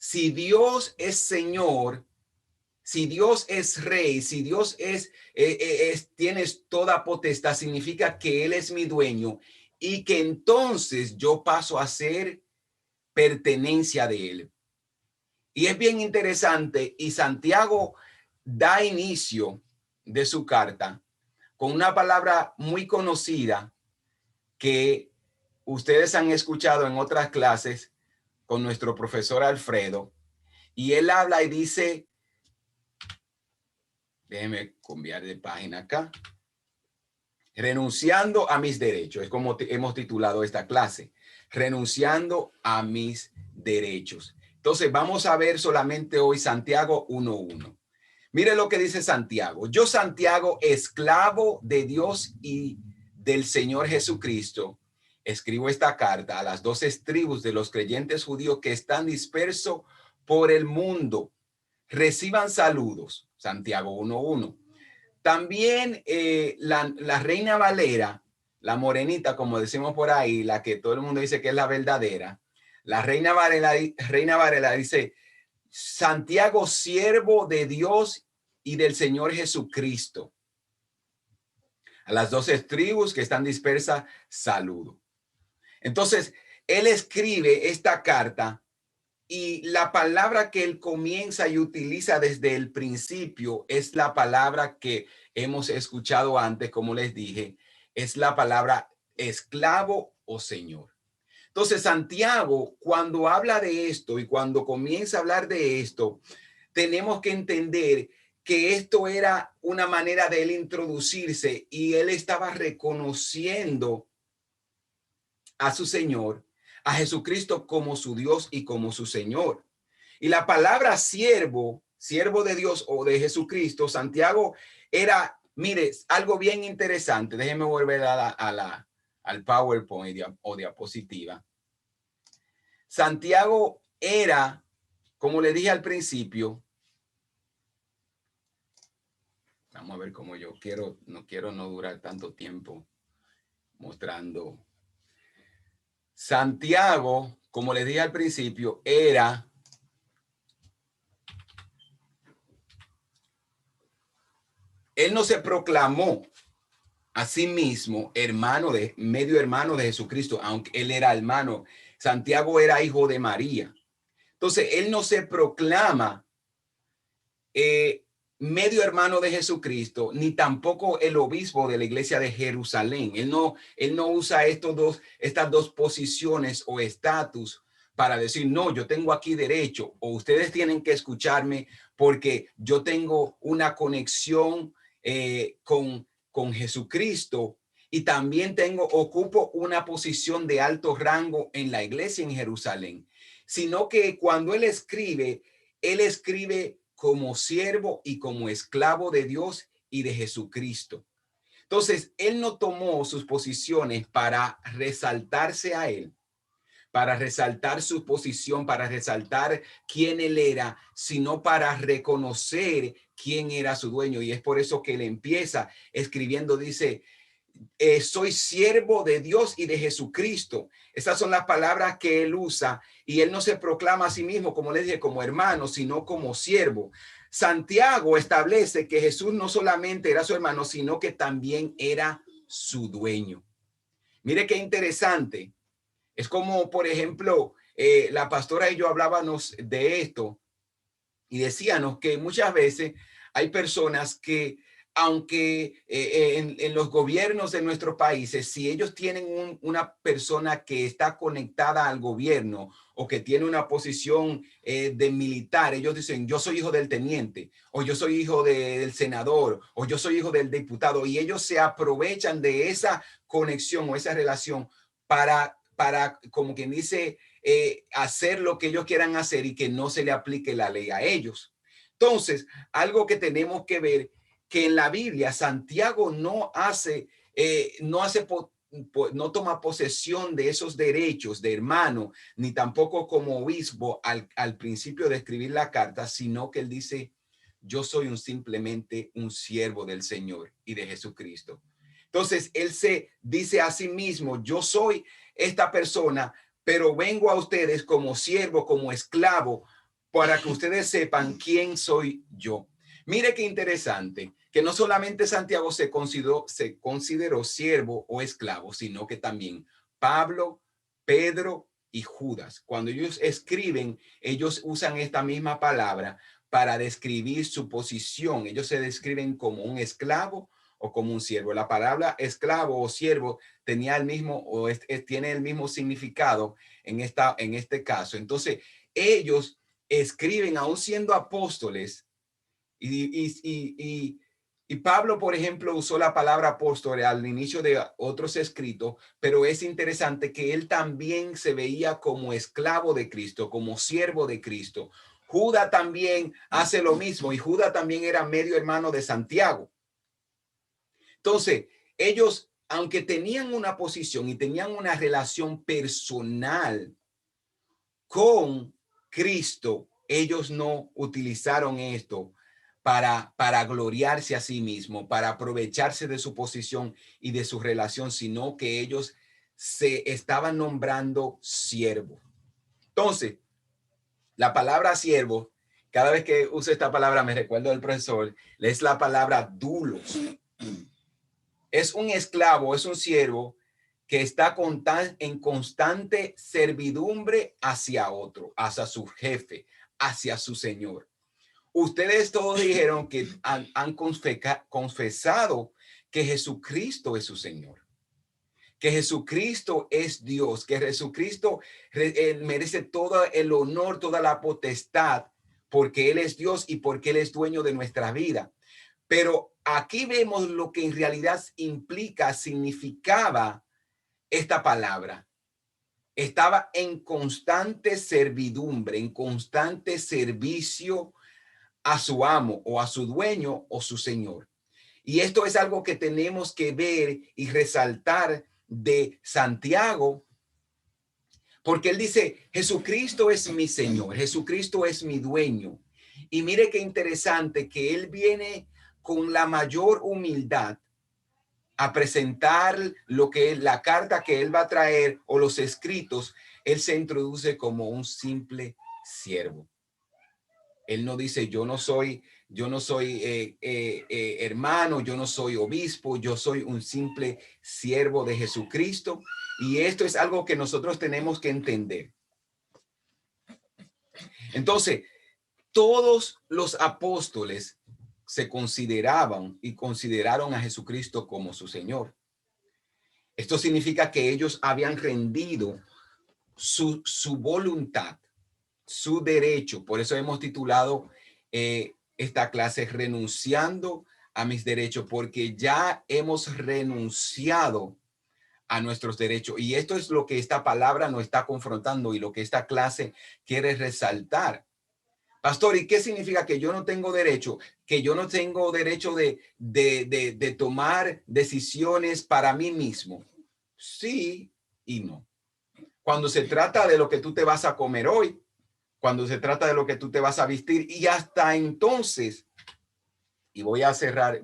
si Dios es Señor, si Dios es Rey, si Dios tienes toda potestad, significa que Él es mi dueño y que entonces yo paso a ser pertenencia de Él. Y es bien interesante, y Santiago da inicio de su carta con una palabra muy conocida que ustedes han escuchado en otras clases con nuestro profesor Alfredo, y él habla y dice, déjeme cambiar de página acá, renunciando a mis derechos, es como hemos titulado esta clase, renunciando a mis derechos. Entonces vamos a ver solamente hoy Santiago 1:1. Mire lo que dice Santiago. Yo, Santiago, esclavo de Dios y del Señor Jesucristo, escribo esta carta a las 12 tribus de los creyentes judíos que están dispersos por el mundo. Reciban saludos. Santiago 1:1. También la Reina Valera, la morenita, como decimos por ahí, la que todo el mundo dice que es la verdadera, la Reina Valera dice, Santiago, siervo de Dios y del Señor Jesucristo. A las 12 tribus que están dispersas, saludo. Entonces, él escribe esta carta y la palabra que él comienza y utiliza desde el principio es la palabra que hemos escuchado antes, como les dije, es la palabra esclavo o señor. Entonces, Santiago, cuando habla de esto y cuando comienza a hablar de esto, tenemos que entender que esto era una manera de él introducirse y él estaba reconociendo a su Señor, a Jesucristo como su Dios y como su Señor. Y la palabra siervo, siervo de Dios o de Jesucristo, Santiago era, mire, algo bien interesante. Déjenme volver al PowerPoint o diapositiva. Santiago era, como le dije al principio, vamos a ver cómo yo no quiero durar tanto tiempo mostrando. Santiago, como les dije al principio, era él no se proclamó a sí mismo medio hermano de Jesucristo, aunque él era hermano. Santiago era hijo de María. Entonces, él no se proclama medio hermano de Jesucristo, ni tampoco el obispo de la iglesia de Jerusalén. Él no usa estas dos posiciones o estatus para decir, no, yo tengo aquí derecho o ustedes tienen que escucharme porque yo tengo una conexión con Jesucristo y también ocupo una posición de alto rango en la iglesia en Jerusalén, sino que cuando él escribe como siervo y como esclavo de Dios y de Jesucristo. Entonces, él no tomó sus posiciones para resaltarse a él, para resaltar su posición, para resaltar quién él era, sino para reconocer quién era su dueño. Y es por eso que él empieza escribiendo, dice, soy siervo de Dios y de Jesucristo. Esas son las palabras que él usa y él no se proclama a sí mismo, como les dije, como hermano, sino como siervo. Santiago establece que Jesús no solamente era su hermano, sino que también era su dueño. Mire qué interesante. Es como, por ejemplo, la pastora y yo hablábamos de esto y decíamos que muchas veces hay personas que, aunque en los gobiernos de nuestros países, si ellos tienen una persona que está conectada al gobierno o que tiene una posición de militar, ellos dicen, yo soy hijo del teniente, o yo soy hijo del senador, o yo soy hijo del diputado, y ellos se aprovechan de esa conexión o esa relación para como quien dice, hacer lo que ellos quieran hacer y que no se le aplique la ley a ellos. Entonces, algo que tenemos que ver, que en la Biblia Santiago no toma posesión de esos derechos de hermano, ni tampoco como obispo al principio de escribir la carta, sino que él dice, yo soy simplemente un siervo del Señor y de Jesucristo. Entonces, él se dice a sí mismo, yo soy esta persona, pero vengo a ustedes como siervo, como esclavo, para que ustedes sepan quién soy yo. Mire qué interesante, que no solamente Santiago se consideró siervo o esclavo, sino que también Pablo, Pedro y Judas. Cuando ellos escriben, ellos usan esta misma palabra para describir su posición. Ellos se describen como un esclavo o como un siervo. La palabra esclavo o siervo tenía el mismo tiene el mismo significado en este caso. Entonces, ellos escriben aún siendo apóstoles y Pablo, por ejemplo, usó la palabra apóstol al inicio de otros escritos, pero es interesante que él también se veía como esclavo de Cristo, como siervo de Cristo. Judas también hace lo mismo y Judas también era medio hermano de Santiago. Entonces, ellos, aunque tenían una posición y tenían una relación personal con Cristo, ellos no utilizaron esto para gloriarse a sí mismo, para aprovecharse de su posición y de su relación, sino que ellos se estaban nombrando siervo. Entonces, la palabra siervo, cada vez que uso esta palabra me recuerdo del profesor, es la palabra doulos. Es un esclavo, es un siervo que está en constante servidumbre hacia otro, hacia su jefe, hacia su señor. Ustedes todos dijeron que han confesado que Jesucristo es su Señor, que Jesucristo es Dios, que Jesucristo merece todo el honor, toda la potestad, porque Él es Dios y porque Él es dueño de nuestra vida. Pero aquí vemos lo que en realidad significaba esta palabra. Estaba en constante servidumbre, en constante servicio a su amo o a su dueño o su señor. Y esto es algo que tenemos que ver y resaltar de Santiago, porque él dice, Jesucristo es mi Señor, Jesucristo es mi dueño. Y mire qué interesante que él viene con la mayor humildad a presentar lo que es la carta que él va a traer o los escritos. Él se introduce como un simple siervo. Él no dice, yo no soy hermano, yo no soy obispo, yo soy un simple siervo de Jesucristo. Y esto es algo que nosotros tenemos que entender. Entonces, todos los apóstoles se consideraban y consideraron a Jesucristo como su Señor. Esto significa que ellos habían rendido su voluntad, su derecho. Por eso hemos titulado esta clase Renunciando a mis derechos, porque ya hemos renunciado a nuestros derechos. Y esto es lo que esta palabra nos está confrontando y lo que esta clase quiere resaltar. Pastor, ¿y qué significa que yo no tengo derecho? Que yo no tengo derecho de tomar decisiones para mí mismo. Sí y no. Cuando se trata de lo que tú te vas a comer hoy, cuando se trata de lo que tú te vas a vestir, y hasta entonces, y voy a cerrar,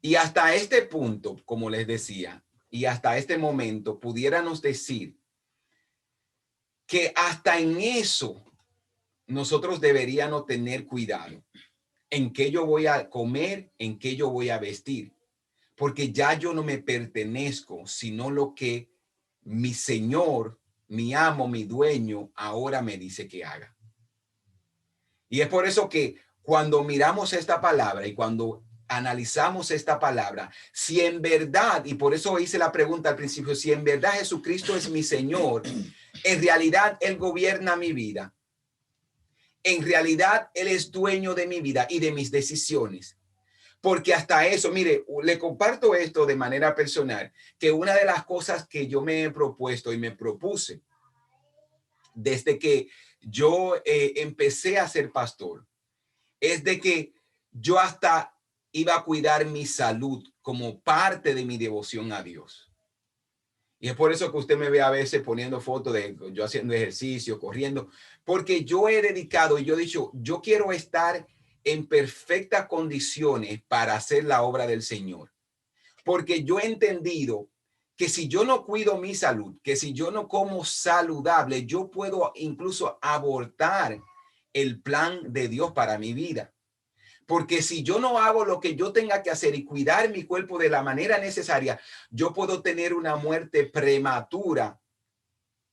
y hasta este punto, como les decía, y hasta este momento, pudiéramos decir que hasta en eso nosotros deberíamos tener cuidado en qué yo voy a comer, en qué yo voy a vestir, porque ya yo no me pertenezco, sino lo que mi Señor, mi amo, mi dueño, ahora me dice que haga. Y es por eso que cuando miramos esta palabra y cuando analizamos esta palabra, si en verdad, y por eso hice la pregunta al principio, si en verdad Jesucristo es mi Señor, en realidad Él gobierna mi vida. En realidad Él es dueño de mi vida y de mis decisiones. Porque hasta eso, mire, le comparto esto de manera personal, que una de las cosas que yo me he propuesto y me propuse desde que yo empecé a ser pastor, es de que yo hasta iba a cuidar mi salud como parte de mi devoción a Dios. Y es por eso que usted me ve a veces poniendo fotos de yo haciendo ejercicio, corriendo, porque yo he dedicado y yo he dicho, yo quiero estar en perfectas condiciones para hacer la obra del Señor. Porque yo he entendido que si yo no cuido mi salud, que si yo no como saludable, yo puedo incluso abortar el plan de Dios para mi vida. Porque si yo no hago lo que yo tenga que hacer y cuidar mi cuerpo de la manera necesaria, yo puedo tener una muerte prematura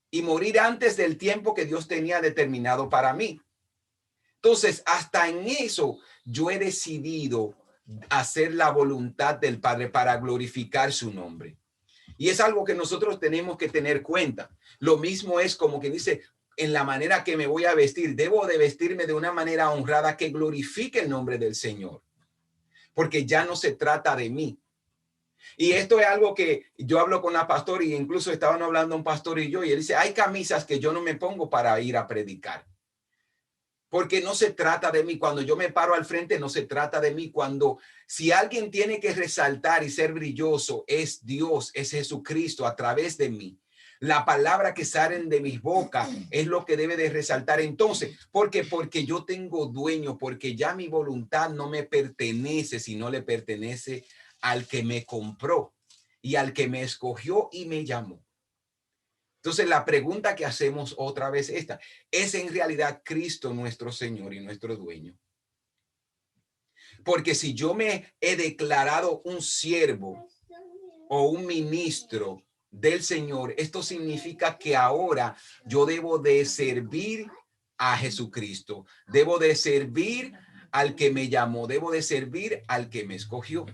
y morir antes del tiempo que Dios tenía determinado para mí. Entonces, hasta en eso, yo he decidido hacer la voluntad del Padre para glorificar su nombre. Y es algo que nosotros tenemos que tener cuenta. Lo mismo es como que dice, en la manera que me voy a vestir, debo de vestirme de una manera honrada que glorifique el nombre del Señor, porque ya no se trata de mí. Y esto es algo que yo hablo con la pastora y incluso estaban hablando un pastor y él dice, hay camisas que yo no me pongo para ir a predicar. Porque no se trata de mí. Cuando yo me paro al frente, no se trata de mí. Si alguien tiene que resaltar y ser brilloso, es Dios, es Jesucristo a través de mí. La palabra que salen de mis bocas es lo que debe de resaltar. Entonces, ¿por qué? Porque yo tengo dueño, porque ya mi voluntad no me pertenece, sino le pertenece al que me compró y al que me escogió y me llamó. Entonces, la pregunta que hacemos otra vez esta, ¿es en realidad Cristo nuestro Señor y nuestro dueño? Porque si yo me he declarado un siervo o un ministro del Señor, esto significa que ahora yo debo de servir a Jesucristo, debo de servir al que me llamó, debo de servir al que me escogió.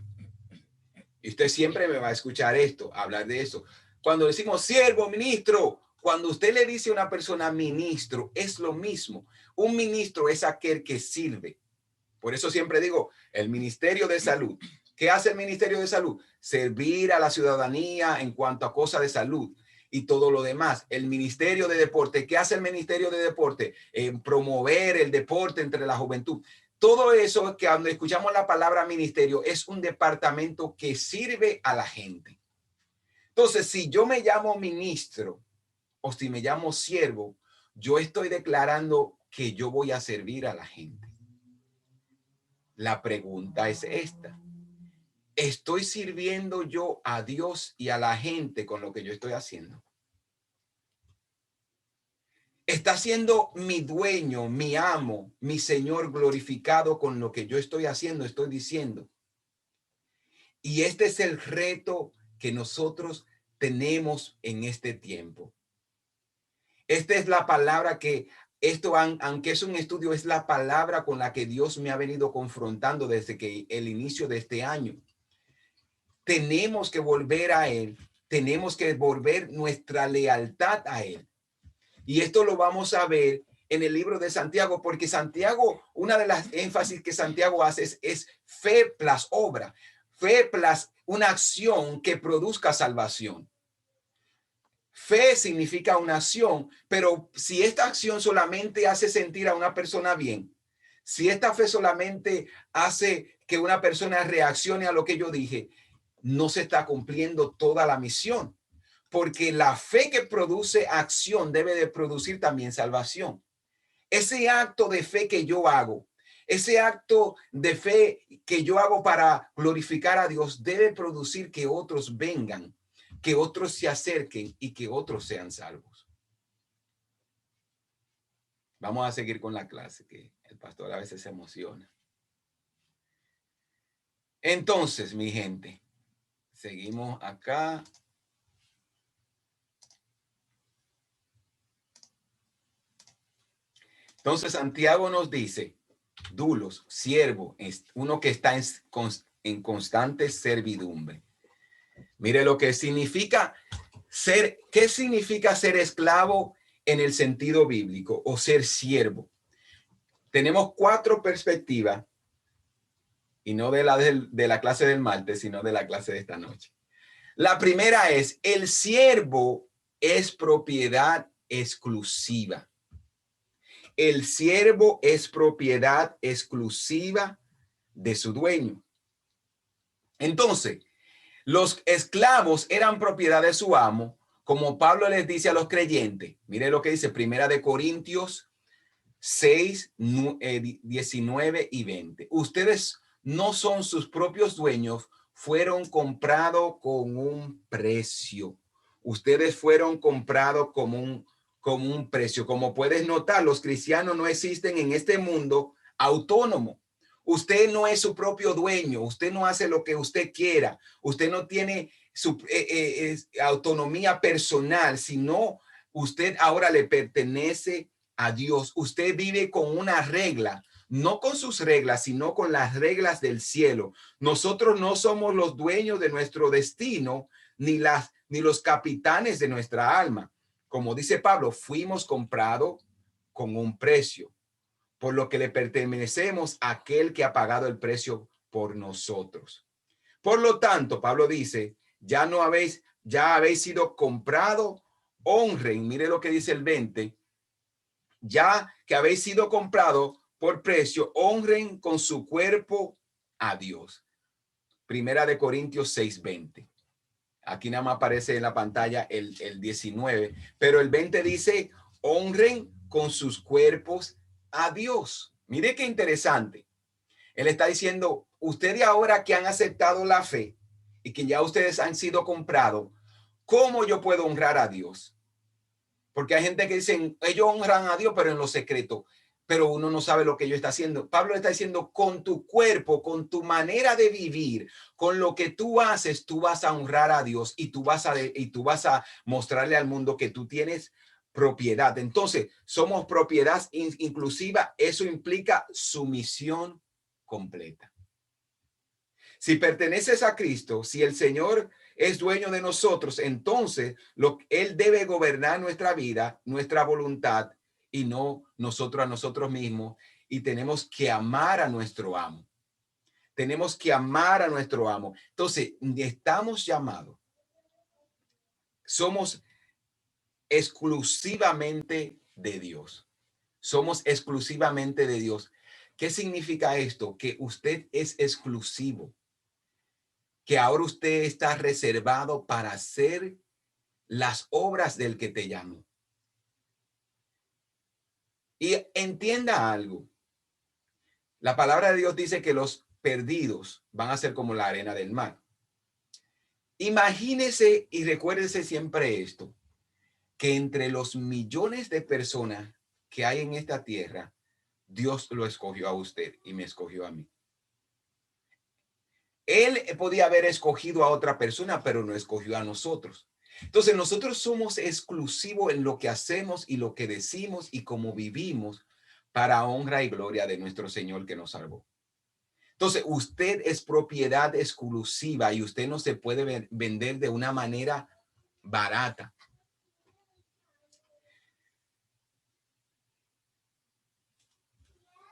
Y usted siempre me va a escuchar esto, hablar de eso. Cuando decimos siervo, ministro, cuando usted le dice a una persona ministro, es lo mismo. Un ministro es aquel que sirve. Por eso siempre digo, el Ministerio de Salud. ¿Qué hace el Ministerio de Salud? Servir a la ciudadanía en cuanto a cosas de salud y todo lo demás. El Ministerio de Deporte. ¿Qué hace el Ministerio de Deporte? Promover el deporte entre la juventud. Todo eso que cuando escuchamos la palabra ministerio es un departamento que sirve a la gente. Entonces, si yo me llamo ministro o si me llamo siervo, yo estoy declarando que yo voy a servir a la gente. La pregunta es esta. ¿Estoy sirviendo yo a Dios y a la gente con lo que yo estoy haciendo? ¿Está siendo mi dueño, mi amo, mi Señor glorificado con lo que yo estoy haciendo, estoy diciendo? Y este es el reto que nosotros tenemos en este tiempo. Esta es la palabra que aunque es un estudio, es la palabra con la que Dios me ha venido confrontando desde que el inicio de este año. Tenemos que volver a Él, tenemos que volver nuestra lealtad a Él. Y esto lo vamos a ver en el libro de Santiago, porque Santiago, una de las énfasis que Santiago hace es fe plus obra, fe plus una acción que produzca salvación. Fe significa una acción, pero si esta acción solamente hace sentir a una persona bien, si esta fe solamente hace que una persona reaccione a lo que yo dije, no se está cumpliendo toda la misión. Porque la fe que produce acción debe de producir también salvación. Ese acto de fe que yo hago, ese acto de fe que yo hago para glorificar a Dios debe producir que otros vengan, que otros se acerquen y que otros sean salvos. Vamos a seguir con la clase, que el pastor a veces se emociona. Entonces, mi gente, seguimos acá. Entonces, Santiago nos dice, dulos, siervo, es uno que está en constante servidumbre. Mire lo que significa ser, ¿qué significa ser esclavo en el sentido bíblico o ser siervo? Tenemos 4 perspectivas y no de la clase del martes, sino de la clase de esta noche. La primera es, el siervo es propiedad exclusiva. El siervo es propiedad exclusiva de su dueño. Entonces, los esclavos eran propiedad de su amo, como Pablo les dice a los creyentes. Mire lo que dice Primera de Corintios 6, 19 y 20. Ustedes no son sus propios dueños, fueron comprados con un precio. Ustedes fueron comprados con un precio. Como puedes notar, los cristianos no existen en este mundo autónomo. Usted no es su propio dueño. Usted no hace lo que usted quiera. Usted no tiene su autonomía personal, sino usted ahora le pertenece a Dios. Usted vive con una regla, no con sus reglas, sino con las reglas del cielo. Nosotros no somos los dueños de nuestro destino, ni los capitanes de nuestra alma. Como dice Pablo, fuimos comprados con un precio, por lo que le pertenecemos a aquel que ha pagado el precio por nosotros. Por lo tanto, Pablo dice, ya habéis sido comprado, honren, mire lo que dice el 20, ya que habéis sido comprado por precio, honren con su cuerpo a Dios. Primera de Corintios 6:20. Aquí nada más aparece en la pantalla el 19, pero el 20 dice, honren con sus cuerpos a Dios. Mire qué interesante. Él está diciendo, ustedes ahora que han aceptado la fe y que ya ustedes han sido comprados, ¿cómo yo puedo honrar a Dios? Porque hay gente que dicen, ellos honran a Dios, pero en lo secreto, pero uno no sabe lo que ellos está haciendo. Pablo está diciendo, con tu cuerpo, con tu manera de vivir, con lo que tú haces, tú vas a honrar a Dios y tú vas a mostrarle al mundo que tú tienes propiedad. Entonces, somos propiedad inclusiva. Eso implica sumisión completa. Si perteneces a Cristo, si el Señor es dueño de nosotros, entonces Él debe gobernar nuestra vida, nuestra voluntad, y no nosotros a nosotros mismos. Y tenemos que amar a nuestro amo. Tenemos que amar a nuestro amo. Entonces, estamos llamados. Somos exclusivamente de Dios. Somos exclusivamente de Dios. ¿Qué significa esto? Que usted es exclusivo. Que ahora usted está reservado para hacer las obras del que te llamó. Y entienda algo. La palabra de Dios dice que los perdidos van a ser como la arena del mar. Imagínese y recuérdese siempre esto, que entre los millones de personas que hay en esta tierra, Dios lo escogió a usted y me escogió a mí. Él podía haber escogido a otra persona, pero no escogió a nosotros. Entonces nosotros somos exclusivos en lo que hacemos y lo que decimos y cómo vivimos para honra y gloria de nuestro Señor que nos salvó. Entonces usted es propiedad exclusiva y usted no se puede vender de una manera barata.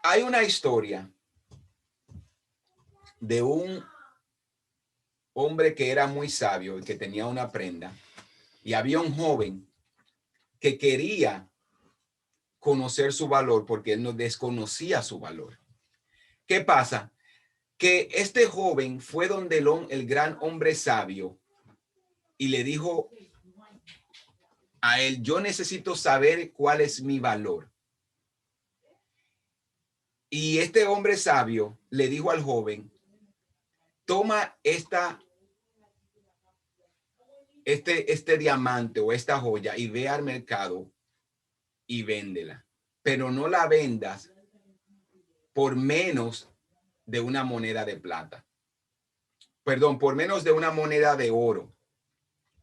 Hay una historia de un hombre que era muy sabio y que tenía una prenda, y había un joven que quería conocer su valor porque él no desconocía su valor. ¿Qué pasa? Que este joven fue donde el gran hombre sabio y le dijo a él, yo necesito saber cuál es mi valor. Y este hombre sabio le dijo al joven, toma este diamante o esta joya y ve al mercado y véndela, pero no la vendas por menos de una moneda de plata. Perdón, por menos de una moneda de oro.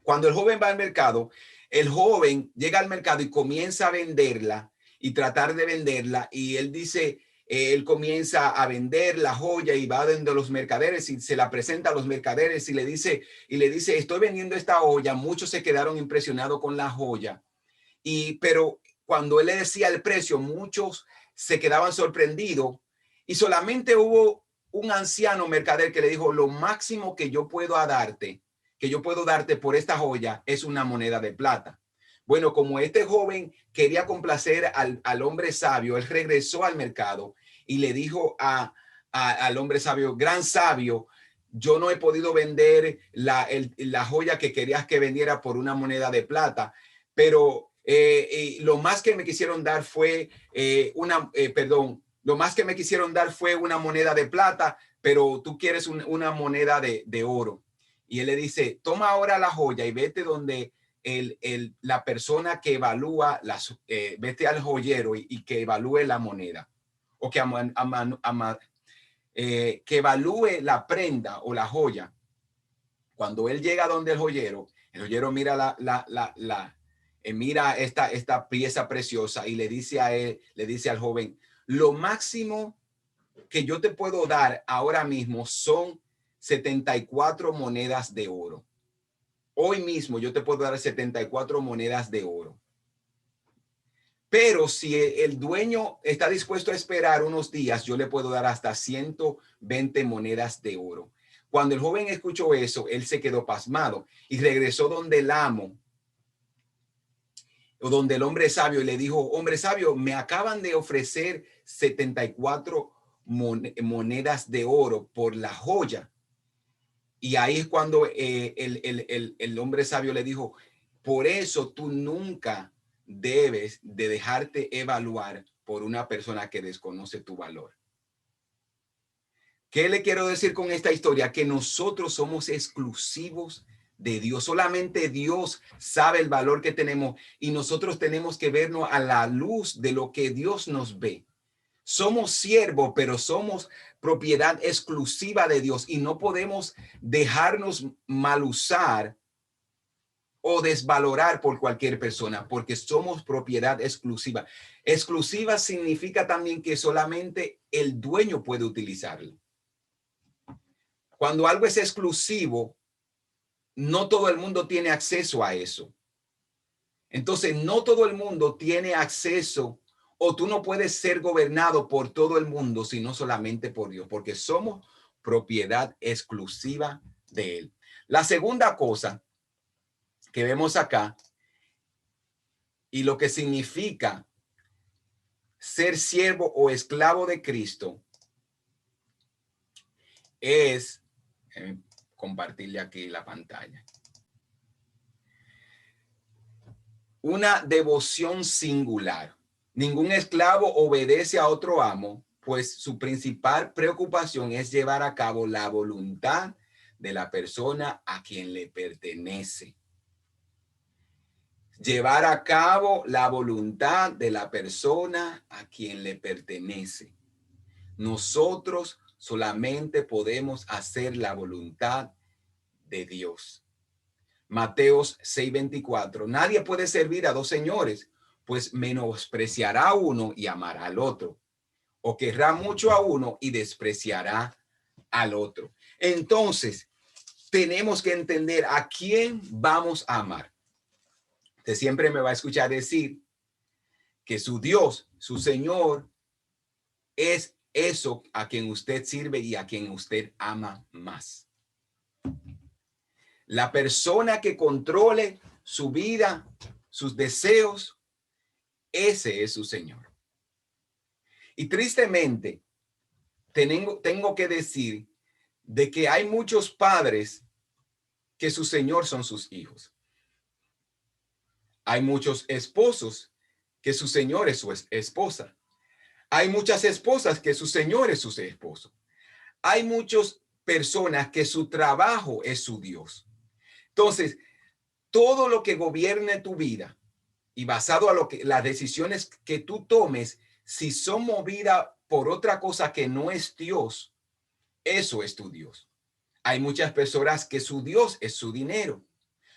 Cuando el joven va al mercado, el joven llega al mercado y comienza a venderla y tratar de venderla, y él dice, él comienza a vender la joya y va donde los mercaderes y se la presenta a los mercaderes y le dice, estoy vendiendo esta joya. Muchos se quedaron impresionados con la joya, pero cuando él le decía el precio, muchos se quedaban sorprendidos, y solamente hubo un anciano mercader que le dijo, lo máximo que yo puedo darte por esta joya es una moneda de plata. Bueno, como este joven quería complacer al hombre sabio, él regresó al mercado y le dijo al hombre sabio, gran sabio, yo no he podido vender la joya que querías que vendiera por una moneda de plata, pero lo más que me quisieron dar fue una moneda de plata, pero tú quieres una moneda de oro. Y él le dice, toma ahora la joya y vete donde la persona que evalúa, vete al joyero y que evalúe la moneda. O que, que evalúe la prenda o la joya. Cuando él llega donde el joyero mira mira esta pieza preciosa y le dice a él, le dice al joven, lo máximo que yo te puedo dar ahora mismo son 74 monedas de oro. Hoy mismo yo te puedo dar 74 monedas de oro. Pero si el dueño está dispuesto a esperar unos días, yo le puedo dar hasta 120 monedas de oro. Cuando el joven escuchó eso, él se quedó pasmado y regresó donde el amo o donde el hombre sabio y le dijo, hombre sabio, me acaban de ofrecer 74 monedas de oro por la joya. Y ahí es cuando el hombre sabio le dijo, por eso tú nunca debes de dejarte evaluar por una persona que desconoce tu valor. ¿Qué le quiero decir con esta historia? Que nosotros somos exclusivos de Dios. Solamente Dios sabe el valor que tenemos y nosotros tenemos que vernos a la luz de lo que Dios nos ve. Somos siervos, pero somos propiedad exclusiva de Dios y no podemos dejarnos mal usar o desvalorar por cualquier persona, porque somos propiedad exclusiva. Exclusiva significa también que solamente el dueño puede utilizarlo. Cuando algo es exclusivo, no todo el mundo tiene acceso a eso. Entonces, no todo el mundo tiene acceso o tú no puedes ser gobernado por todo el mundo, sino solamente por Dios, porque somos propiedad exclusiva de Él. La segunda cosa que vemos acá y lo que significa ser siervo o esclavo de Cristo es compartirle aquí la pantalla. Una devoción singular. Ningún esclavo obedece a otro amo, pues su principal preocupación es llevar a cabo la voluntad de la persona a quien le pertenece. Llevar a cabo la voluntad de la persona a quien le pertenece. Nosotros solamente podemos hacer la voluntad de Dios. Mateos 6:24. Nadie puede servir a dos señores, pues menospreciará a uno y amará al otro, o querrá mucho a uno y despreciará al otro. Entonces, tenemos que entender a quién vamos a amar. Usted siempre me va a escuchar decir que su Dios, su Señor, es eso a quien usted sirve y a quien usted ama más. La persona que controle su vida, sus deseos, ese es su Señor. Y tristemente, tengo que decir de que hay muchos padres que su Señor son sus hijos. Hay muchos esposos que su Señor es su esposa. Hay muchas esposas que su Señor es su esposo. Hay muchas personas que su trabajo es su Dios. Entonces, todo lo que gobierne tu vida y basado a lo que las decisiones que tú tomes, si son movidas por otra cosa que no es Dios, eso es tu Dios. Hay muchas personas que su Dios es su dinero.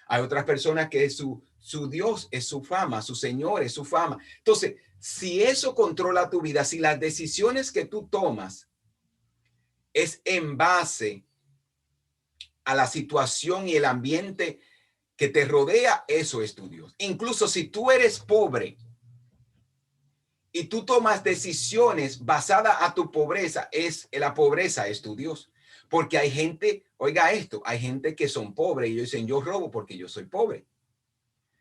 Hay otras personas que su Dios es su fama, su Señor es su fama. Entonces, si eso controla tu vida, si las decisiones que tú tomas es en base a la situación y el ambiente que te rodea, eso es tu Dios. Incluso si tú eres pobre y tú tomas decisiones basadas a tu pobreza, la pobreza es tu Dios. Porque hay gente, oiga esto, hay gente que son pobres y ellos dicen, yo robo porque yo soy pobre.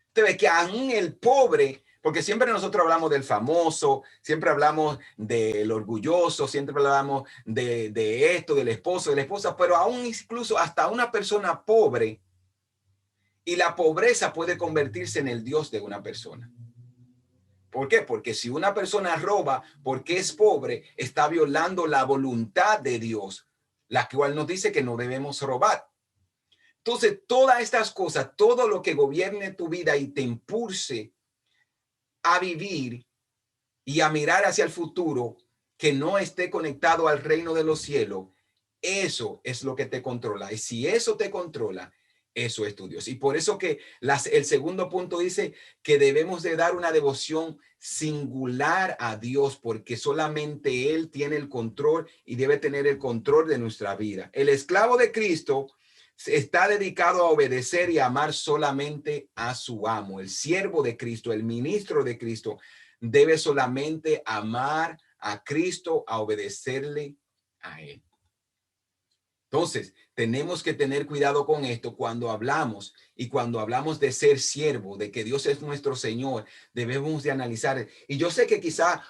Usted ve que aún el pobre, porque siempre nosotros hablamos del famoso, siempre hablamos del orgulloso, siempre hablamos de esto, del esposo, de la esposa, pero aún incluso hasta una persona pobre y la pobreza puede convertirse en el Dios de una persona. ¿Por qué? Porque si una persona roba porque es pobre, está violando la voluntad de Dios la cual nos dice que no debemos robar. Entonces, todas estas cosas, todo lo que gobierne tu vida y te impulse a vivir y a mirar hacia el futuro que no esté conectado al reino de los cielos, eso es lo que te controla. Y si eso te controla, eso es tu Dios. Y por eso que el segundo punto dice que debemos de dar una devoción singular a Dios, porque solamente Él tiene el control y debe tener el control de nuestra vida. El esclavo de Cristo está dedicado a obedecer y amar solamente a su amo. El siervo de Cristo, el ministro de Cristo, debe solamente amar a Cristo, a obedecerle a Él. Entonces, tenemos que tener cuidado con esto cuando hablamos y cuando hablamos de ser siervo, de que Dios es nuestro Señor, debemos de analizar. Y yo sé que quizá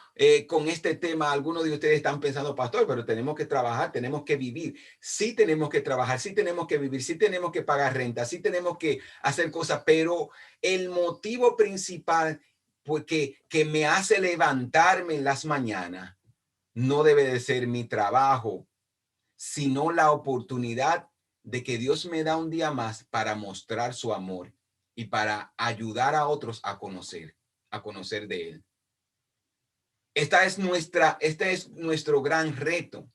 con este tema algunos de ustedes están pensando, pastor, pero tenemos que trabajar, tenemos que vivir. Sí tenemos que trabajar, sí tenemos que vivir, sí tenemos que pagar renta, sí tenemos que hacer cosas, pero el motivo principal que me hace levantarme en las mañanas no debe de ser mi trabajo, sino la oportunidad de que Dios me da un día más para mostrar su amor y para ayudar a otros a conocer de Él. Este es nuestro gran reto.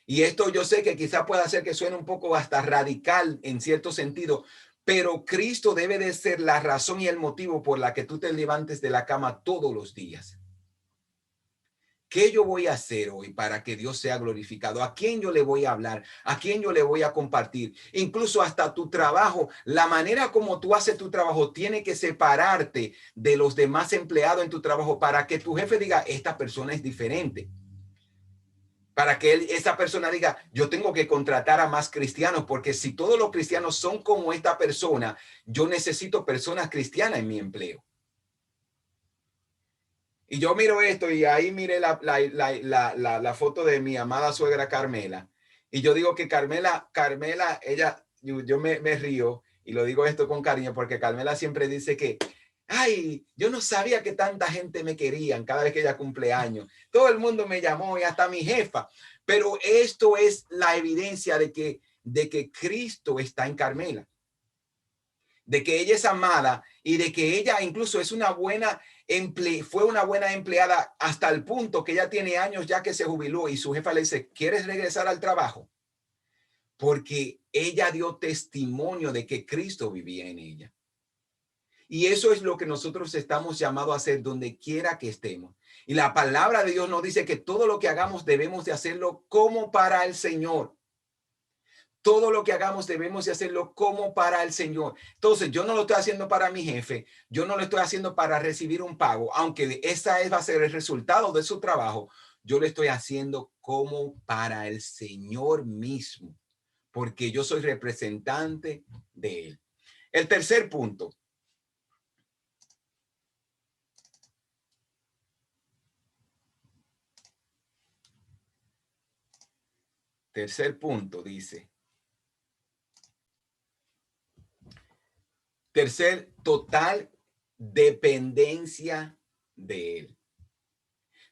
Y esto yo sé que quizá pueda ser que suene un poco hasta radical en cierto sentido, pero Cristo debe de ser la razón y el motivo por la que tú te levantes de la cama todos los días. ¿Qué yo voy a hacer hoy para que Dios sea glorificado? ¿A quién yo le voy a hablar? ¿A quién yo le voy a compartir? Incluso hasta tu trabajo, la manera como tú haces tu trabajo tiene que separarte de los demás empleados en tu trabajo para que tu jefe diga, esta persona es diferente. Para que esa persona diga, yo tengo que contratar a más cristianos, porque si todos los cristianos son como esta persona, yo necesito personas cristianas en mi empleo. Y yo miro esto y ahí miré la foto de mi amada suegra Carmela. Y yo digo que Carmela, ella, yo me río y lo digo esto con cariño porque Carmela siempre dice que, ay, yo no sabía que tanta gente me querían cada vez que ella cumple años. Todo el mundo me llamó y hasta mi jefa. Pero esto es la evidencia de que Cristo está en Carmela, de que ella es amada y de que ella incluso es fue una buena empleada hasta el punto que ella tiene años ya que se jubiló y su jefa le dice, ¿quieres regresar al trabajo? Porque ella dio testimonio de que Cristo vivía en ella. Y eso es lo que nosotros estamos llamados a hacer donde quiera que estemos. Y la palabra de Dios nos dice que todo lo que hagamos debemos de hacerlo como para el Señor. Todo lo que hagamos debemos de hacerlo como para el Señor. Entonces, yo no lo estoy haciendo para mi jefe, yo no lo estoy haciendo para recibir un pago, aunque va a ser el resultado de su trabajo. Yo lo estoy haciendo como para el Señor mismo, porque yo soy representante de Él. El tercer punto. Tercer punto dice. Tercer, total dependencia de Él.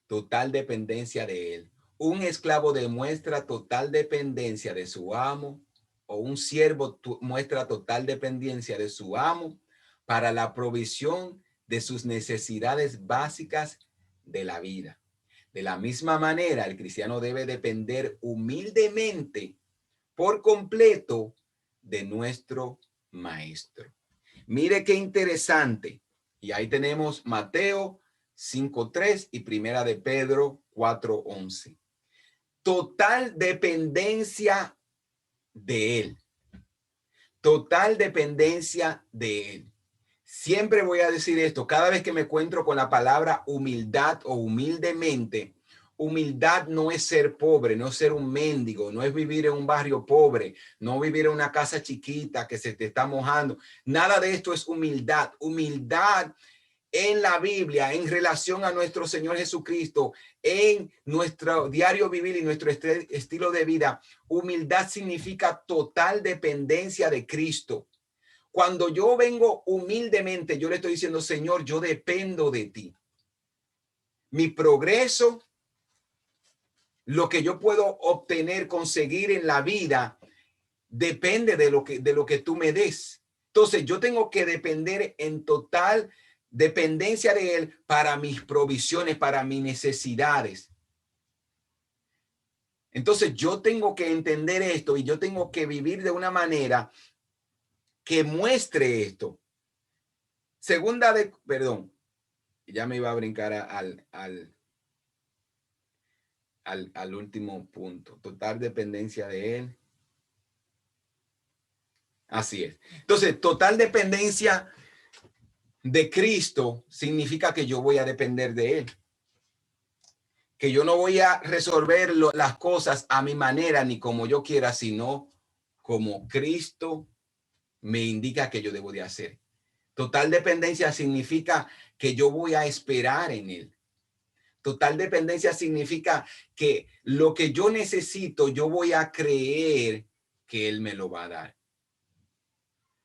Total dependencia de Él. Un esclavo demuestra total dependencia de su amo, o un siervo muestra total dependencia de su amo para la provisión de sus necesidades básicas de la vida. De la misma manera, el cristiano debe depender humildemente por completo de nuestro maestro. Mire qué interesante. Y ahí tenemos Mateo 5:3 y Primera de Pedro 4:11. Total dependencia de Él. Total dependencia de Él. Siempre voy a decir esto, cada vez que me encuentro con la palabra humildad o humildemente, humildad no es ser pobre, no es ser un mendigo, no es vivir en un barrio pobre, no vivir en una casa chiquita que se te está mojando. Nada de esto es humildad. Humildad en la Biblia, en relación a nuestro Señor Jesucristo, en nuestro diario vivir y nuestro estilo de vida, humildad significa total dependencia de Cristo. Cuando yo vengo humildemente, yo le estoy diciendo, Señor, yo dependo de ti. Mi progreso, Lo que yo puedo obtener, conseguir en la vida, depende de lo que tú me des. Entonces, yo tengo que depender en total dependencia de Él para mis provisiones, para mis necesidades. Entonces, yo tengo que entender esto y yo tengo que vivir de una manera que muestre esto. Perdón, ya me iba a brincar al último punto. Total dependencia de Él. Así es. Entonces, total dependencia de Cristo significa que yo voy a depender de Él. Que yo no voy a resolver las cosas a mi manera ni como yo quiera, sino como Cristo me indica que yo debo de hacer. Total dependencia significa que yo voy a esperar en Él. Total dependencia significa que lo que yo necesito, yo voy a creer que Él me lo va a dar.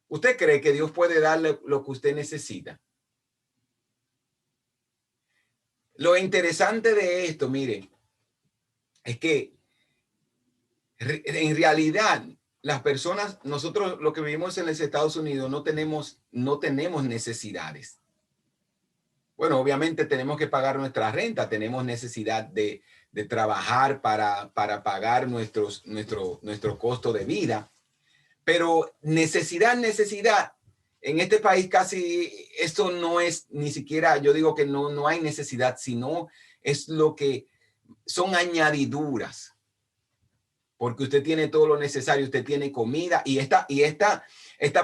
¿Usted cree que Dios puede darle lo que usted necesita? Lo interesante de esto, mire, es que en realidad las personas, nosotros lo que vivimos en los Estados Unidos no tenemos necesidades. Bueno, obviamente tenemos que pagar nuestra renta, tenemos necesidad de trabajar para pagar nuestro costo de vida, pero necesidad, en este país casi esto no es ni siquiera, yo digo que no hay necesidad, sino es lo que son añadiduras, porque usted tiene todo lo necesario, usted tiene comida y esta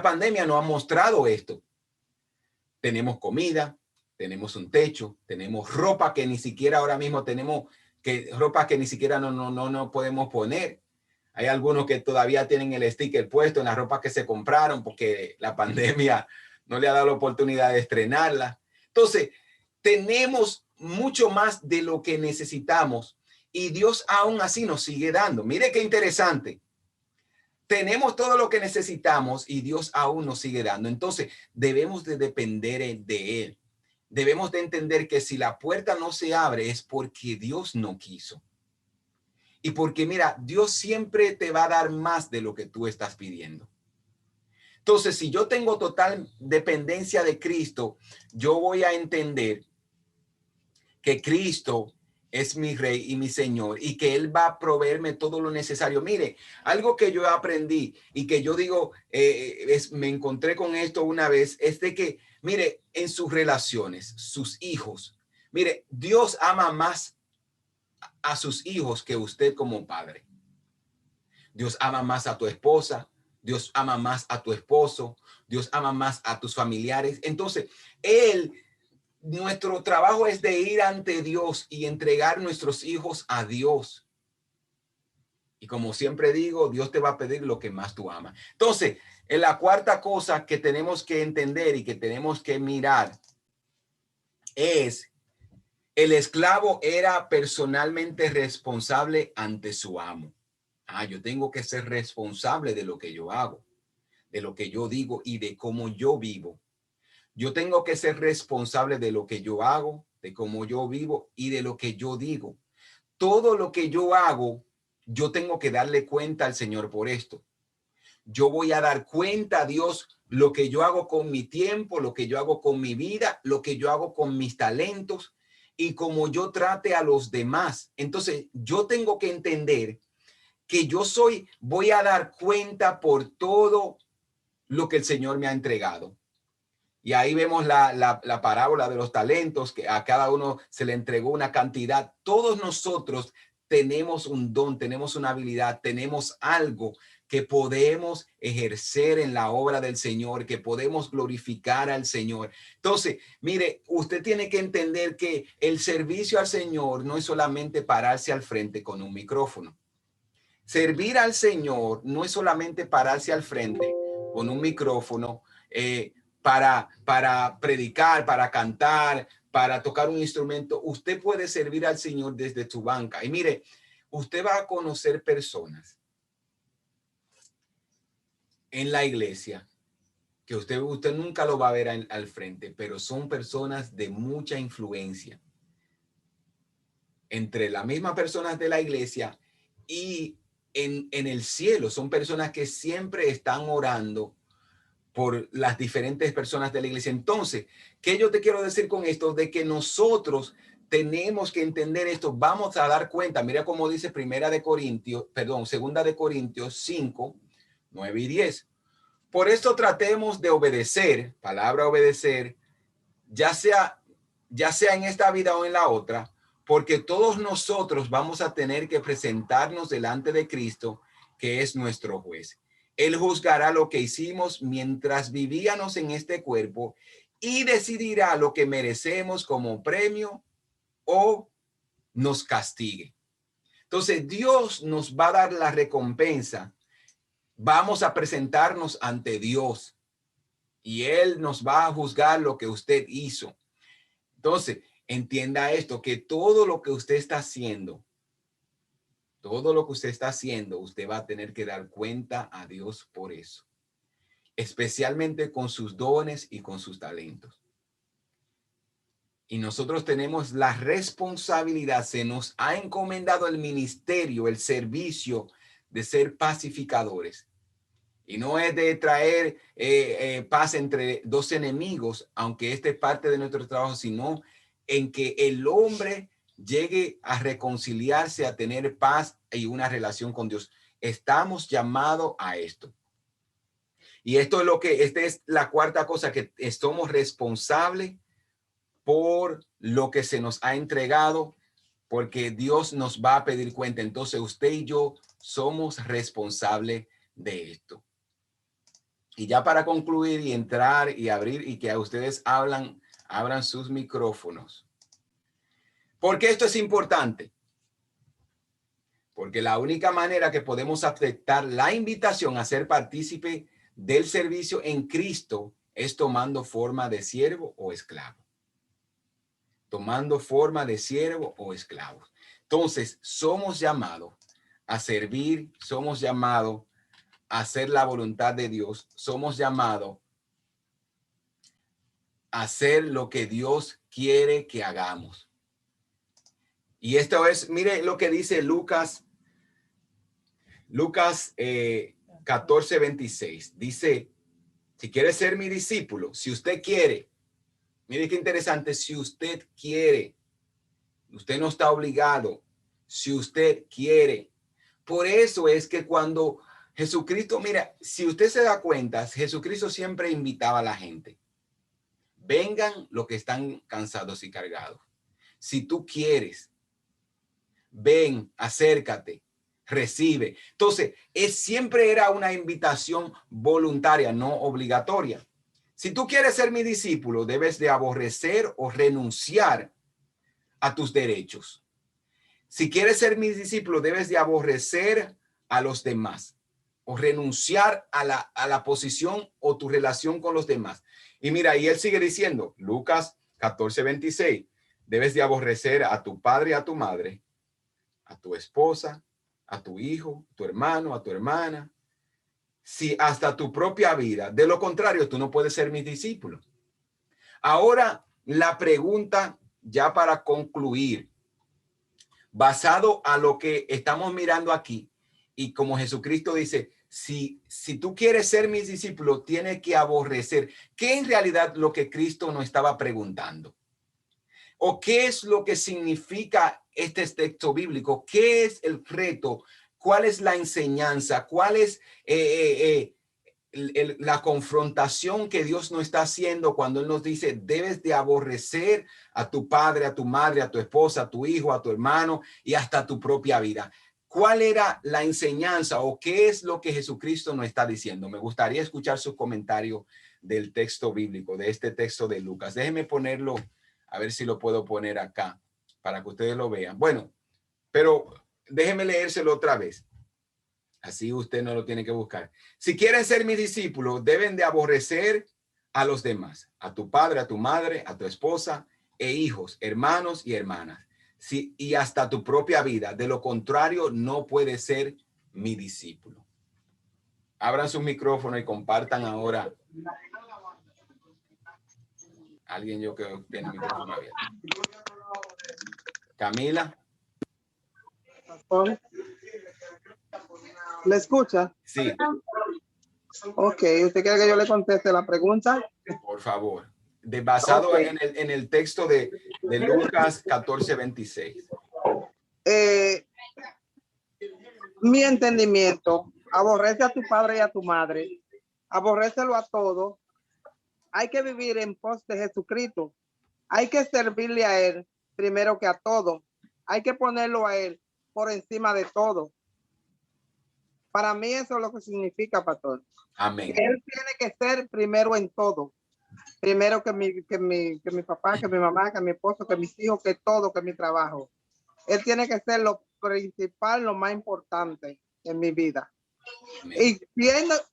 pandemia nos ha mostrado esto. Tenemos comida, tenemos un techo, tenemos ropa que ni siquiera ahora mismo ropa que ni siquiera no podemos poner. Hay algunos que todavía tienen el sticker puesto en la ropa que se compraron porque la pandemia no le ha dado la oportunidad de estrenarla. Entonces, tenemos mucho más de lo que necesitamos y Dios aún así nos sigue dando. Mire qué interesante. Tenemos todo lo que necesitamos y Dios aún nos sigue dando. Entonces, debemos de depender de Él. Debemos de entender que si la puerta no se abre es porque Dios no quiso. Y porque mira, Dios siempre te va a dar más de lo que tú estás pidiendo. Entonces, si yo tengo total dependencia de Cristo, yo voy a entender que Cristo es mi rey y mi señor y que él va a proveerme todo lo necesario. Mire, algo que yo aprendí y que yo digo, me encontré con esto una vez, es de que, mire, en sus relaciones, sus hijos, mire, Dios ama más a sus hijos que usted como padre. Dios ama más a tu esposa, Dios ama más a tu esposo, Dios ama más a tus familiares. Entonces, nuestro trabajo es de ir ante Dios y entregar nuestros hijos a Dios. Y como siempre digo, Dios te va a pedir lo que más tú amas. Entonces, en la cuarta cosa que tenemos que entender y que tenemos que mirar es el esclavo era personalmente responsable ante su amo. Yo tengo que ser responsable de lo que yo hago, de lo que yo digo y de cómo yo vivo. Yo tengo que ser responsable de lo que yo hago, de cómo yo vivo y de lo que yo digo. Todo lo que yo hago, yo tengo que darle cuenta al Señor por esto. Yo voy a dar cuenta a Dios lo que yo hago con mi tiempo, lo que yo hago con mi vida, lo que yo hago con mis talentos y cómo yo trate a los demás. Entonces, yo tengo que entender que voy a dar cuenta por todo lo que el Señor me ha entregado. Y ahí vemos la parábola de los talentos, que a cada uno se le entregó una cantidad. Todos nosotros tenemos un don, tenemos una habilidad, tenemos algo que podemos ejercer en la obra del Señor, que podemos glorificar al Señor. Entonces, mire, usted tiene que entender que el servicio al Señor no es solamente pararse al frente con un micrófono. Servir al Señor no es solamente pararse al frente con un micrófono para predicar, para cantar, para tocar un instrumento. Usted puede servir al Señor desde su banca. Y mire, usted va a conocer personas en la iglesia que usted nunca lo va a ver al frente, pero son personas de mucha influencia entre las mismas personas de la iglesia y en el cielo. Son personas que siempre están orando por las diferentes personas de la iglesia. Entonces, ¿qué yo te quiero decir con esto? De que nosotros tenemos que entender esto. Vamos a dar cuenta. Mira cómo dice Segunda de Corintios 5, 9 y 10. Por esto tratemos de obedecer, palabra obedecer, ya sea en esta vida o en la otra, porque todos nosotros vamos a tener que presentarnos delante de Cristo, que es nuestro juez. Él juzgará lo que hicimos mientras vivíamos en este cuerpo y decidirá lo que merecemos como premio o nos castigue. Entonces, Dios nos va a dar la recompensa. Vamos a presentarnos ante Dios y Él nos va a juzgar lo que usted hizo. Entonces, entienda esto, que todo lo que usted está haciendo, usted va a tener que dar cuenta a Dios por eso, especialmente con sus dones y con sus talentos. Y nosotros tenemos la responsabilidad, se nos ha encomendado el ministerio, el servicio de ser pacificadores. Y no es de traer paz entre dos enemigos, aunque este es parte de nuestro trabajo, sino en que el hombre llegue a reconciliarse, a tener paz y una relación con Dios. Estamos llamados a esto. Y esta es la cuarta cosa, que somos responsables por lo que se nos ha entregado, porque Dios nos va a pedir cuenta. Entonces usted y yo somos responsables de esto. Y ya para concluir y entrar y abrir y que a ustedes abran sus micrófonos. ¿Por qué esto es importante? Porque la única manera que podemos aceptar la invitación a ser partícipe del servicio en Cristo es tomando forma de siervo o esclavo. Tomando forma de siervo o esclavo. Entonces, somos llamados a servir, somos llamados a hacer la voluntad de Dios, somos llamados a hacer lo que Dios quiere que hagamos. Y esto es, mire lo que dice Lucas 14:26. Dice, si quiere ser mi discípulo, si usted quiere, mire qué interesante, si usted quiere, usted no está obligado, si usted quiere. Por eso es que cuando Jesucristo, mira, si usted se da cuenta, Jesucristo siempre invitaba a la gente. Vengan los que están cansados y cargados. Si tú quieres, ven, acércate, recibe. Entonces, siempre era una invitación voluntaria, no obligatoria. Si tú quieres ser mi discípulo, debes de aborrecer o renunciar a tus derechos. Si quieres ser mi discípulo, debes de aborrecer a los demás o renunciar a la posición o tu relación con los demás. Y mira, y él sigue diciendo, Lucas 14:26, debes de aborrecer a tu padre y a tu madre, a tu esposa, a tu hijo, a tu hermano, a tu hermana, si hasta tu propia vida. De lo contrario, tú no puedes ser mi discípulo. Ahora, la pregunta ya para concluir, basado a lo que estamos mirando aquí, y como Jesucristo dice, si tú quieres ser mis discípulos, tienes que aborrecer. ¿Qué en realidad lo que Cristo nos estaba preguntando? ¿O qué es lo que significa este texto bíblico? ¿Qué es el reto? ¿Cuál es la enseñanza? ¿Cuál es la confrontación que Dios nos está haciendo cuando Él nos dice, debes de aborrecer a tu padre, a tu madre, a tu esposa, a tu hijo, a tu hermano y hasta tu propia vida? ¿Cuál era la enseñanza o qué es lo que Jesucristo nos está diciendo? Me gustaría escuchar sus comentarios del texto bíblico, de este texto de Lucas. Déjenme ponerlo, a ver si lo puedo poner acá para que ustedes lo vean. Bueno, pero déjenme leérselo otra vez. Así usted no lo tiene que buscar. Si quieren ser mis discípulos, deben de aborrecer a los demás, a tu padre, a tu madre, a tu esposa e hijos, hermanos y hermanas. Sí, y hasta tu propia vida. De lo contrario, no puede ser mi discípulo. Abran su micrófono y compartan ahora. Alguien yo creo que tiene el micrófono abierto. Camila. pastor. ¿Me escucha? Sí, Ok, ¿usted quiere que yo le conteste la pregunta? por favor. Basado Ok. en el texto de Lucas 14:26. Mi entendimiento, aborrece a tu padre y a tu madre, aborrécelo a todo. Hay que vivir en pos de Jesucristo. Hay que servirle a Él primero que a todo. Hay que ponerlo a Él por encima de todo. Para mí eso es lo que significa, pastor. Amén. Él tiene que ser primero en todo. Primero que mi papá, que mi mamá, que mi esposo, que mis hijos, que todo, que mi trabajo. Él tiene que ser lo principal, lo más importante en mi vida. Amén. Y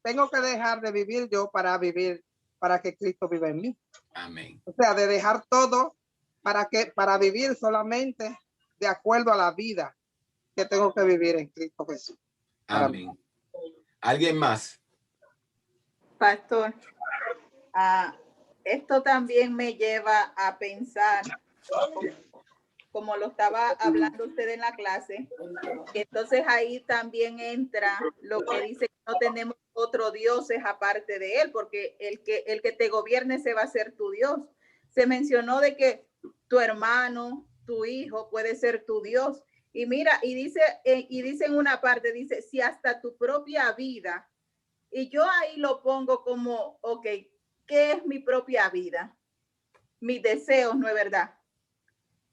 tengo que dejar de vivir yo para vivir, para que Cristo viva en mí. Amén. O sea, de dejar todo para vivir solamente de acuerdo a la vida que tengo que vivir en Cristo Jesús. Amén. ¿Alguien más? Pastor, esto también me lleva a pensar, como lo estaba hablando usted en la clase, entonces ahí también entra lo que dice que no tenemos otro dioses aparte de él, porque el que te gobierne se va a ser tu Dios. Se mencionó de que tu hermano, tu hijo puede ser tu Dios. Y mira, y dice en una parte, dice, si hasta tu propia vida, y yo ahí lo pongo como, ok, ¿qué es mi propia vida? Mis deseos, ¿no es verdad?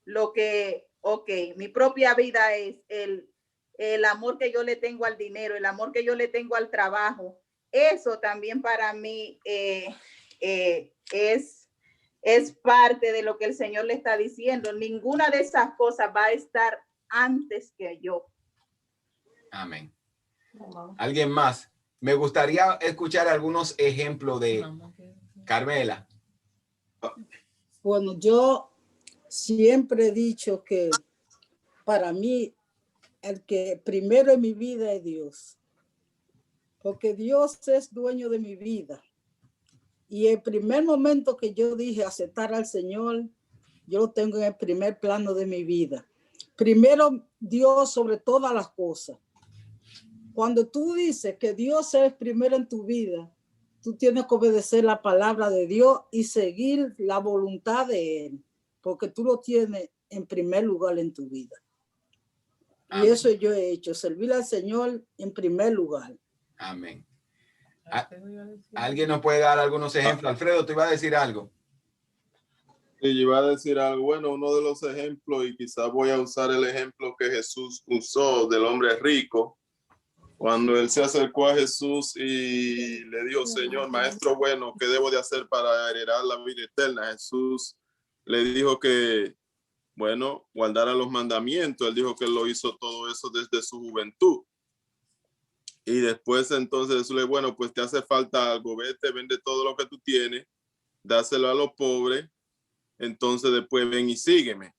Lo que, ok, mi propia vida es el amor que yo le tengo al dinero, el amor que yo le tengo al trabajo. Eso también para mí es parte de lo que el Señor le está diciendo. Ninguna de esas cosas va a estar antes que yo. Amén. ¿Alguien más? Me gustaría escuchar algunos ejemplos de Carmela. Bueno, yo siempre he dicho que para mí el que primero en mi vida es Dios, porque Dios es dueño de mi vida. Y el primer momento que yo dije aceptar al Señor, yo lo tengo en el primer plano de mi vida. Primero Dios sobre todas las cosas. Cuando tú dices que Dios es primero en tu vida, tú tienes que obedecer la palabra de Dios y seguir la voluntad de Él, porque tú lo tienes en primer lugar en tu vida. Y Amén. eso yo he hecho, servir al Señor en primer lugar. Amén. ¿Alguien nos puede dar algunos ejemplos? Alfredo, ¿tú ibas a decir algo? Sí, yo iba a decir algo. Bueno, uno de los ejemplos, y quizás voy a usar el ejemplo que Jesús usó del hombre rico, cuando él se acercó a Jesús y le dijo, Señor, maestro bueno, ¿qué debo de hacer para heredar la vida eterna? Jesús le dijo que, bueno, guardara los mandamientos. Él dijo que él lo hizo todo eso desde su juventud. Y después entonces Jesús le dijo, bueno, pues te hace falta algo, vete, vende todo lo que tú tienes, dáselo a los pobres, entonces después ven y sígueme.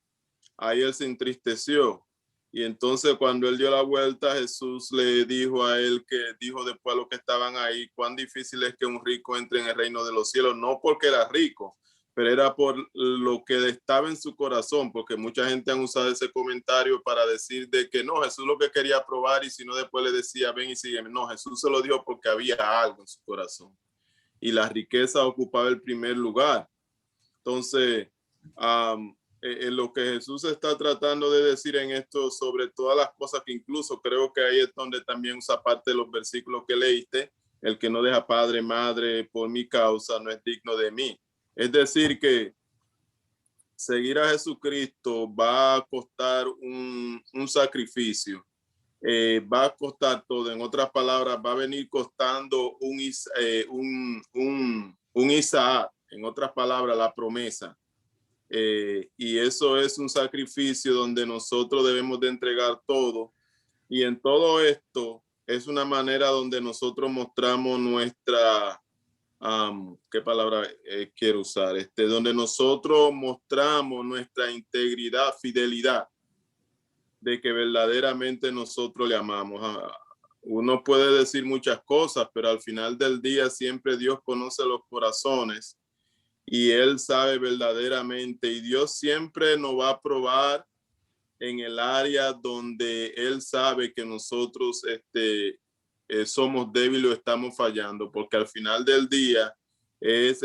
Ahí él se entristeció. Y entonces cuando él dio la vuelta, Jesús le dijo a él, que dijo después a los que estaban ahí, cuán difícil es que un rico entre en el reino de los cielos, no porque era rico, pero era por lo que estaba en su corazón, porque mucha gente han usado ese comentario para decir de que no, Jesús lo que quería probar, y si no después le decía, ven y sígueme. No, Jesús se lo dijo porque había algo en su corazón y la riqueza ocupaba el primer lugar. Entonces, lo que Jesús está tratando de decir en esto, sobre todas las cosas, que incluso creo que ahí es donde también usa parte de los versículos que leíste, el que no deja padre, madre por mi causa no es digno de mí. Es decir, que seguir a Jesucristo va a costar un sacrificio, va a costar todo. En otras palabras, va a venir costando un Isaac, en otras palabras, la promesa. Y eso es un sacrificio donde nosotros debemos de entregar todo. Y en todo esto es una manera donde nosotros mostramos nuestra, ¿qué palabra quiero usar? Donde nosotros mostramos nuestra integridad, fidelidad, de que verdaderamente nosotros le amamos. Uno puede decir muchas cosas, pero al final del día siempre Dios conoce los corazones y Él sabe verdaderamente, y Dios siempre nos va a probar en el área donde Él sabe que nosotros somos débiles o estamos fallando, porque al final del día es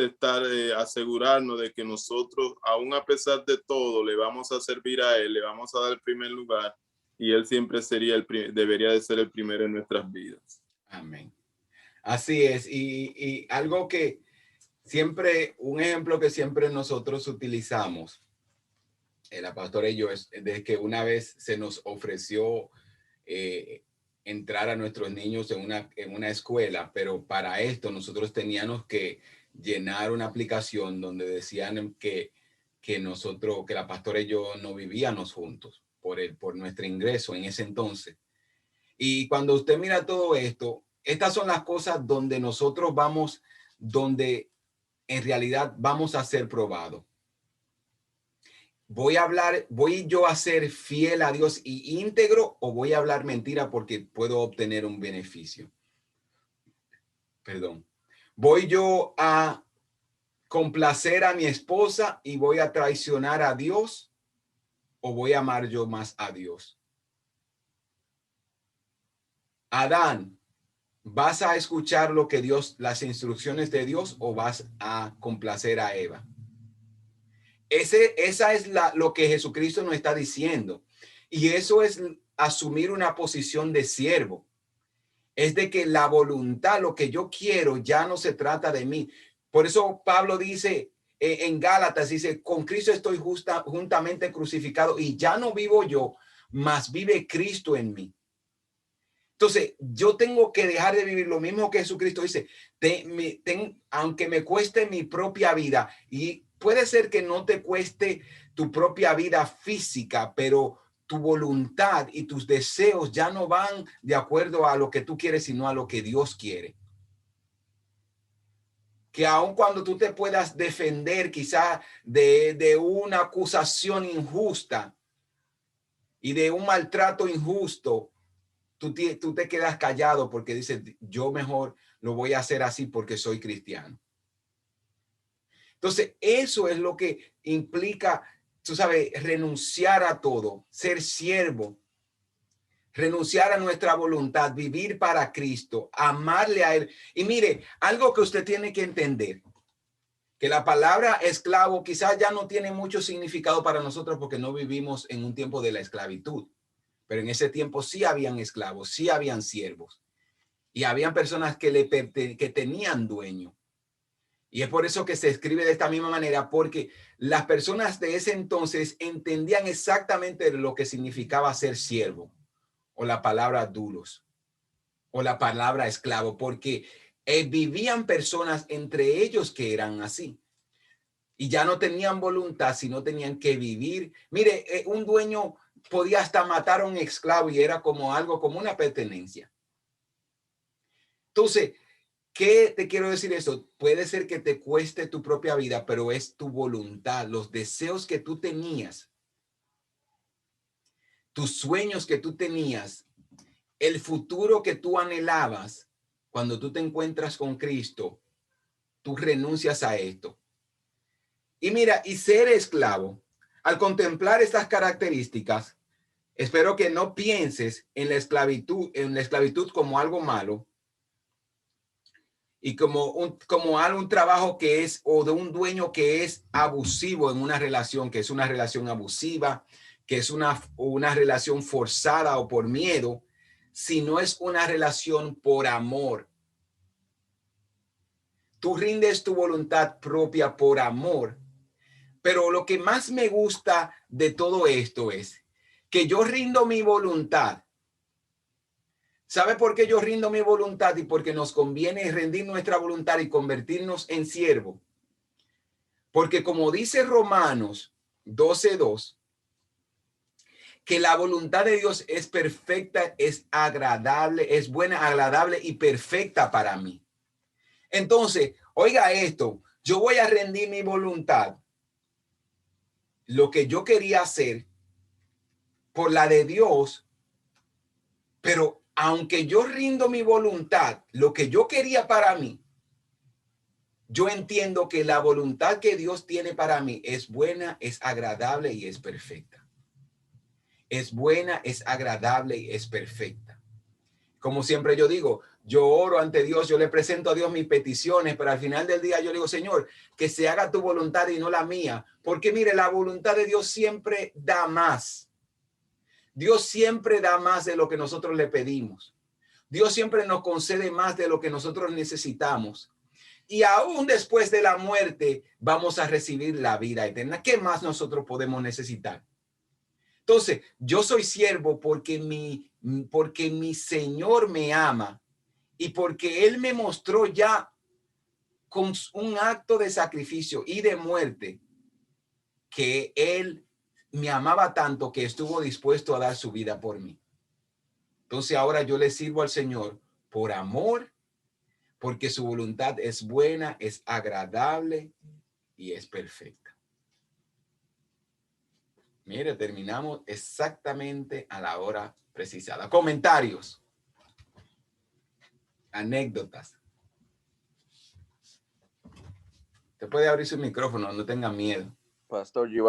asegurarnos de que nosotros, aún a pesar de todo, le vamos a servir a Él, le vamos a dar el primer lugar, y Él siempre debería de ser el primero en nuestras vidas. Amén. Así es. Y algo que siempre, un ejemplo que siempre nosotros utilizamos, la pastora y yo, es de que una vez se nos ofreció entrar a nuestros niños en una escuela, pero para esto nosotros teníamos que llenar una aplicación donde decían que nosotros, que la pastora y yo no vivíamos juntos por nuestro ingreso en ese entonces. Y cuando usted mira todo esto, estas son las cosas donde nosotros vamos, donde en realidad vamos a ser probados. ¿Voy yo a ser fiel a Dios y íntegro, o voy a hablar mentira porque puedo obtener un beneficio? Perdón. ¿Voy yo a complacer a mi esposa y voy a traicionar a Dios, o voy a amar yo más a Dios? Adán, ¿vas a escuchar lo que Dios, las instrucciones de Dios, o vas a complacer a Eva? Esa es lo que Jesucristo nos está diciendo. Y eso es asumir una posición de siervo. Es de que la voluntad, lo que yo quiero, ya no se trata de mí. Por eso Pablo dice en Gálatas, dice, con Cristo estoy juntamente crucificado, y ya no vivo yo, mas vive Cristo en mí. Entonces, yo tengo que dejar de vivir lo mismo que Jesucristo dice, aunque me cueste mi propia vida. Y puede ser que no te cueste tu propia vida física, pero tu voluntad y tus deseos ya no van de acuerdo a lo que tú quieres, sino a lo que Dios quiere. Que aun cuando tú te puedas defender quizá de una acusación injusta y de un maltrato injusto, tú te quedas callado porque dices, yo mejor lo voy a hacer así porque soy cristiano. Entonces, eso es lo que implica, tú sabes, renunciar a todo, ser siervo, renunciar a nuestra voluntad, vivir para Cristo, amarle a Él. Y mire, algo que usted tiene que entender, que la palabra esclavo quizás ya no tiene mucho significado para nosotros porque no vivimos en un tiempo de la esclavitud. Pero en ese tiempo sí habían esclavos, sí habían siervos, y habían personas que tenían dueño. Y es por eso que se escribe de esta misma manera, porque las personas de ese entonces entendían exactamente lo que significaba ser siervo, o la palabra dulos, o la palabra esclavo, porque vivían personas entre ellos que eran así. Y ya no tenían voluntad, sino tenían que vivir. Mire, un dueño podía hasta matar a un esclavo y era como algo, como una pertenencia. Entonces, ¿qué te quiero decir eso? Puede ser que te cueste tu propia vida, pero es tu voluntad, los deseos que tú tenías, tus sueños que tú tenías, el futuro que tú anhelabas. Cuando tú te encuentras con Cristo, tú renuncias a esto. Y mira, y ser esclavo, al contemplar estas características, espero que no pienses en la esclavitud como algo malo y como un trabajo que es, o de un dueño que es abusivo en una relación, que es una relación abusiva, que es una relación forzada o por miedo, sino es una relación por amor. Tú rindes tu voluntad propia por amor. Pero lo que más me gusta de todo esto es que yo rindo mi voluntad. ¿Sabe por qué yo rindo mi voluntad? Y porque nos conviene rendir nuestra voluntad y convertirnos en siervo. Porque como dice Romanos 12:2, que la voluntad de Dios es perfecta, es agradable, es buena, agradable y perfecta para mí. Entonces, oiga esto, yo voy a rendir mi voluntad, lo que yo quería hacer, por la de Dios, pero aunque yo rindo mi voluntad, lo que yo quería para mí, yo entiendo que la voluntad que Dios tiene para mí es buena, es agradable y es perfecta. es buena, es agradable y es perfecta. Como siempre yo digo, yo oro ante Dios, yo le presento a Dios mis peticiones, pero al final del día yo le digo, Señor, que se haga tu voluntad y no la mía. Porque mire, la voluntad de Dios siempre da más. Dios siempre da más de lo que nosotros le pedimos. Dios siempre nos concede más de lo que nosotros necesitamos. Y aún después de la muerte vamos a recibir la vida eterna. ¿Qué más nosotros podemos necesitar? Entonces, yo soy siervo porque mi Señor me ama y porque Él me mostró ya con un acto de sacrificio y de muerte que Él me amaba tanto que estuvo dispuesto a dar su vida por mí. Entonces ahora yo le sirvo al Señor por amor, porque su voluntad es buena, es agradable y es perfecta. Mire, terminamos exactamente a la hora precisada. Comentarios, anécdotas. Te puede abrir su micrófono, no tenga miedo. Pastor, yo